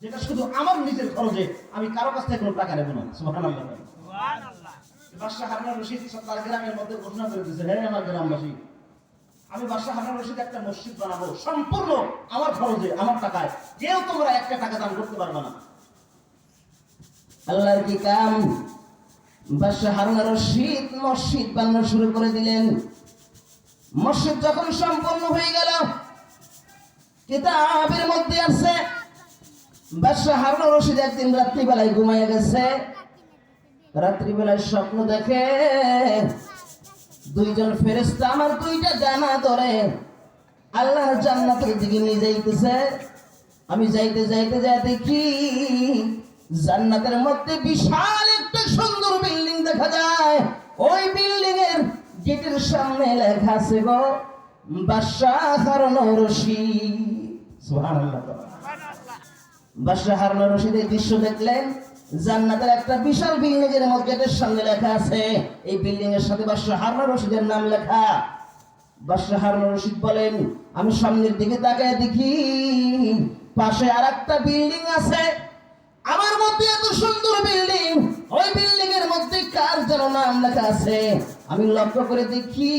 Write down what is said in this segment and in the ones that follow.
যেটা শুধু আমার নিজের খরচে, আমি কারো কাছ থেকে কোনো টাকা নেব না। সুবহানাল্লাহ। বাদশাহ হারুন রশিদ তার গ্রামের মধ্যে ঘোষণা করে দিয়েছে, হে আমার গ্রামবাসী, আমি বাদশাহ হারুন রশিদ একটা মসজিদ বানাবো সম্পূর্ণ আমার খরচে, আমার টাকায়। কেউ তোমরা একটা টাকা দান করতে পারবে না। আল্লাহর কি কাম! বাদশাহ হারুন রশিদ মসজিদ বানানো শুরু করে দিলেন। মসজিদ যখন সম্পূর্ণ হয়ে গেল, কিতাবের মধ্যে আছে বাদশাহ হারুন রশিদ একদিন রাত্রিবেলায় ঘুমাইয়া গেছে। রাত্রিবেলায় স্বপ্ন দেখে দুইজন ফেরেশতা আমার দুইটা ডানা ধরে আল্লাহর জান্নাতের দিকে নিয়ে যাইতেছে। আমি যাইতে যাইতে যাইতে কি জান্নাতের মধ্যে বিশাল একটা সুন্দর বিল্ডিং দেখা যায়। ওই বিল্ডিং এর গেটের সামনে লেখা আছে গো বাদশাহ হারুন রশিদ। সুবহানাল্লাহ। বাদশাহ হারুন রশিদ এই দৃশ্য দেখলেন। জান্নাতের একটা বিশাল বিল্ডিং এর মধ্যে গেটের সামনে লেখা আছে, এই বিল্ডিং এর সাথে বাদশাহ হারুন রশিদের নাম লেখা। বাদশাহ হারুন রশিদ বলেন, আমি সামনের দিকে তাকায় দেখি পাশে আরেকটা বিল্ডিং আছে। আমার মধ্যে এত সুন্দর বিল্ডিং, ওই বিল্ডিং এর মধ্যে কার যেন নাম লেখা আছে। আমি লক্ষ্য করে দেখি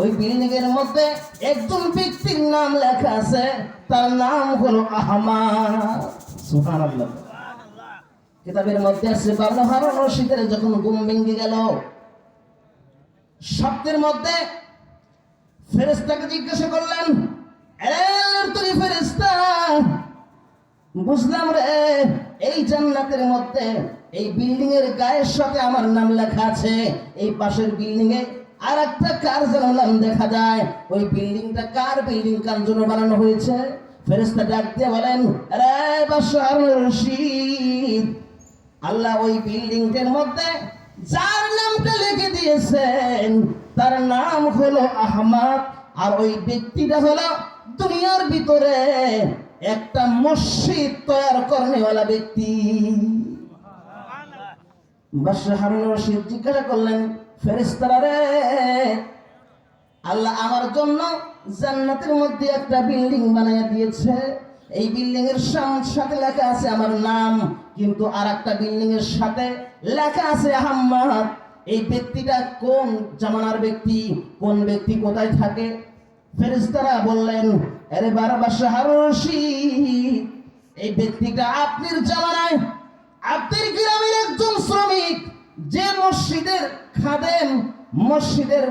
ওই বিল্ডিং এর মধ্যে একজন ব্যক্তির নাম লেখা আছে, তার নাম হলো আহমদ। সুবহানাল্লাহ। কিতাবের মধ্যে আছে বাদশাহ হারুন রশিদের যখন ঘুম ভেঙে গেল, স্বপ্নের মধ্যে ফেরেশতাকে জিজ্ঞাসা করলেন, তুই ফেরেশতা, বুঝলাম রে এই জান্নাতের মধ্যে এই বিল্ডিং এর গায়ের সাথে আমার নাম লেখা আছে, এই পাশের বিল্ডিং এ আর একটা কার যেন নাম দেখা যায়। ওই বিল্ডিংটা কার বিল্ডিং, কার জন্য বানানো হয়েছে? ফেরেশতা ডাক দিয়ে বলেন, আরে বাদশাহ হারুন রশিদ, আল্লাহ ওই বিল্ডিংটার মধ্যে যার নামটা লিখে দিয়েছেন তার নাম হলো আহমদ, আর ওই ব্যক্তিটা হলো দুনিয়ার ভিতরে একটা মসজিদ তৈরি করনেওয়ালা ব্যক্তি। বাদশাহ হারুন রশিদ জিজ্ঞাসা করলেন, ফেরেশতারা রে, আল্লাহ আমার জন্য জান্নাতের মধ্যে একটা বিল্ডিং বানিয়ে দিয়েছে। এই বিল্ডিং এর সাথে লেখা আছে আমার নাম, কিন্তু আর একটা বিল্ডিং এর সাথে লেখা আছে আহমদ। এই ব্যক্তিটা কোন জামানার ব্যক্তি, কোন ব্যক্তি কোথায় থাকে? ফেরেশতারা বললেন, আরে বাদশাহ হারুন রশিদ, এই ব্যক্তিটা আপনার জামানায় আপনার গ্রামের একজন শ্রমিক, যে মসজিদের খাদেম, মসজিদের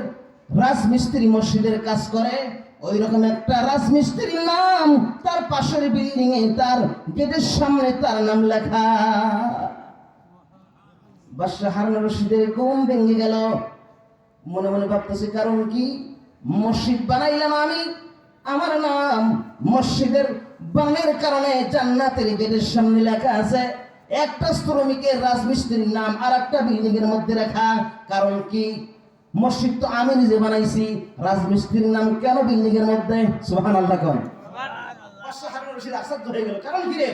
রাজমিস্ত্রি, মসজিদের কাজ করে, ওই রকম একটা রাজমিস্ত্রির নাম তার পাশের বিল্ডিং এ তার গেটের সামনে তার নাম লেখা। বাদশাহ হারুন রশিদের ঘুম ভেঙে গেল। মনে মনে ভাবতেছে, কারণ কি? মসজিদ বানাইলাম আমি, আমার নাম মসজিদের বানের কারণে জান্নাতের গেটের সামনে লেখা আছে একটা শ্রমিকের রাজমিস্ত্রির নাম আর একটা বিল্ডিং এর মধ্যে লেখা। কারণ কি? মসজিদ তো আমি নিজে বানাইছি, রাজমিস্ত্রির নাম কেন বিল্ডিং এর মধ্যে? সুবহানাল্লাহ। কোন বাদশাহ হারুন রশিদ আশ্চর্য হয়ে গেল, কারণ কি রে?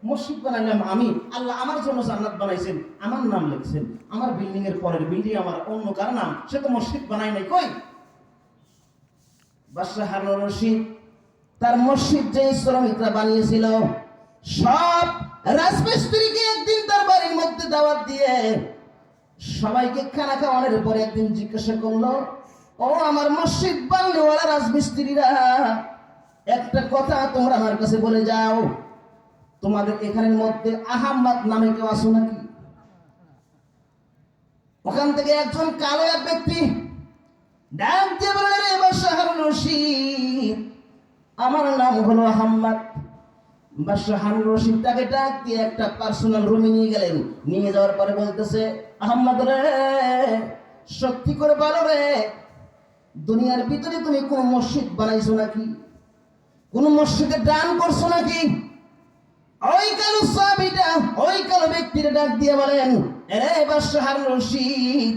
মসজিদ বানাইলাম আমি, আল্লাহ আমার জন্য জান্নাত বানাইছেন, আমার নাম লিখছেন, আমার বিল্ডিং এর পরের বিল্ডিং আমার অন্য কার নাম, সে তো মসজিদ বানাই নাই, কই? বাদশাহ হারুন রশিদ তার মসজিদ যে শ্রমিকরা বানিয়েছিল সব রাজমিস্ত্রিকে একদিন তার বাড়ির মধ্যে দাওয়াত দিয়ে সবাইকে খানা খাওয়ানোর পরে একদিন জিজ্ঞাসা করলো, ও আমার মসজিদ বানানোওয়ালা রাজমিস্ত্রিরা, একটা কথা তোমরা আমার কাছে বলে যাও, তোমাদের এখানের মধ্যে আহমদ নামে কেউ আছো নাকি? ওখান থেকে একজন কালো এক ব্যক্তি ডাক দিয়ে বলে, রে বাদশাহ হারুন রশিদ, আমার নাম হলো আহমদ। বাদশাহ হারুন রশিদ তাকে ডাক দিয়ে একটা পার্সোনাল রুমে নিয়ে গেলেন। নিয়ে যাওয়ার পরে বলতেছে, আহমদ রে, সত্যি করে বলো রে, দুনিয়ার ভিতরে তুমি কোন মসজিদ বানাইছো নাকি? কোন মসজিদে দান করছো নাকি? ওই কালো সাহাবীটা, ওই কালো ব্যক্তির ডাক দিয়ে বলেন, রে বাদশাহ হারুন রশিদ,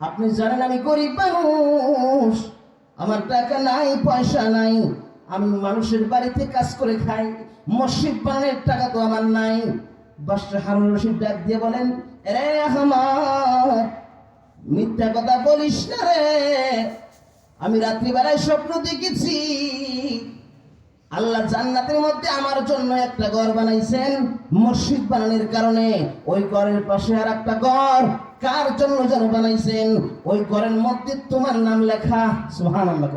আপনি জানেন আমি গরিব মানুষ, আমার টাকা নাই, পয়সা নাই, আমি মানুষের বাড়িতে কাজ করে খাই, মসজিদ বানানোর টাকা তো আমার নাই। বাদশাহ হারুন রশিদ ডাক দিয়ে বলেন, রে আহমদ, মিথ্যা কথা বলিস না রে, আমি রাত্রিবেলায় স্বপ্ন দেখেছি আল্লাহ জান্নাতের মধ্যে আমার জন্য একটা ঘর বানাইছেন মসজিদ বানানোর কারণে। ওই ঘরের পাশে আর একটা ঘর কার জন্য যেন বানাইছেন, ওই ঘরের মধ্যে তোমার নাম লেখা। সুবহানাল্লাহ।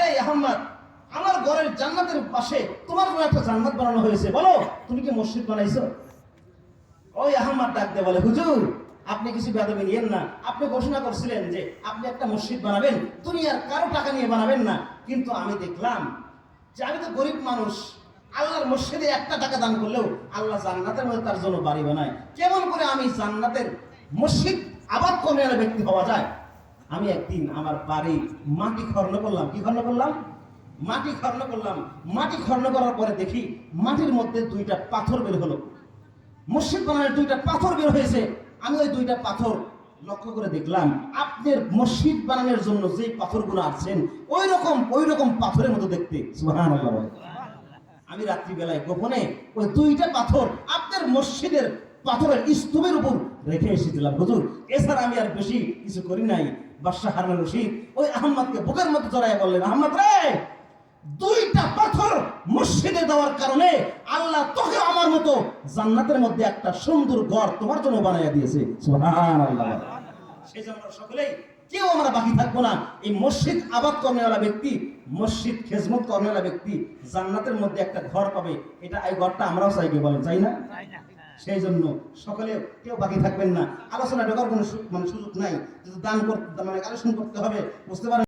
এই আহমদ, আমার ঘরের জান্নাতের পাশে তোমার জন্য একটা জান্নাত বানানো হয়েছে, বলো তুমি কি মসজিদ বানাইছো? ওই আহমদ ডাকতে বলে, হুজুর আপনি কিছু বেদবি নিয়েন না, আপনি ঘোষণা করছিলেন যে আপনি একটা মসজিদ বানাবেন, দুনিয়ার কারো টাকা নিয়ে বানাবেন না, কিন্তু আমি দেখলাম যে আমি তো গরিব মানুষ, আল্লাহর মসজিদে একটা টাকা দান করলেও আল্লাহ জান্নাতের মধ্যে তার জন্য বাড়ি বানায়, কেমন করে আমি জান্নাতের মসজিদ আবাদ কমে আনা ব্যক্তি হওয়া যায়? আমি একদিন আমার বাড়ি মাটি খর্ণ করলাম। কি খর্ণ করলাম? মাটি খর্ণ করলাম। মাটি খর্ণ করার পরে দেখি মাটির মধ্যে দুইটা পাথর বের হলো। মসজিদ বানানোর দুইটা পাথর বের হয়েছে। আমি ওই দুইটা পাথর লক্ষ্য করে দেখলাম, আপনার মসজিদ বানানোর জন্য যে পাথরগুলো আছেন ওই রকম পাথরের মতো দেখতে। সুবহানাল্লাহ। আমি রাত্রিবেলায় গোপনে ওই দুইটা পাথর আপনার মসজিদের পাথরের স্তূপের উপর রেখে এসেছিলাম হুজুর। এছাড়া আমি আর বেশি কিছু করি নাই। বাদশা হারুন রশিদ ওই আহমদকে বুকের মধ্যে জড়াইয়া বললেন, আহমদ রে, দুইটা পাথর মসজিদে দেওয়ার কারণে আল্লাহ তোকে আমার মতো জান্নাতের মধ্যে একটা সুন্দর ঘর তোমার জন্য বানাইয়া দিয়েছে। সুবহানাল্লাহ। সেই জন্য সকলেই কেউ আমরা বাকি থাকবো না। এই মসজিদ আবাদ কর্মওয়ালা ব্যক্তি, মসজিদ খেজমত কর্মওয়ালা ব্যক্তি জান্নাতের মধ্যে একটা ঘর পাবে, এটা এই ঘরটা আমরাও চাই। কি বলেন, চাই না? সেই জন্য সকলে কেউ বাকি থাকবেন না। আলোচনা ঢোকার কোনো সুযোগ নাই, দান করতে মানে কালেকশন করতে হবে, বুঝতে পারেন।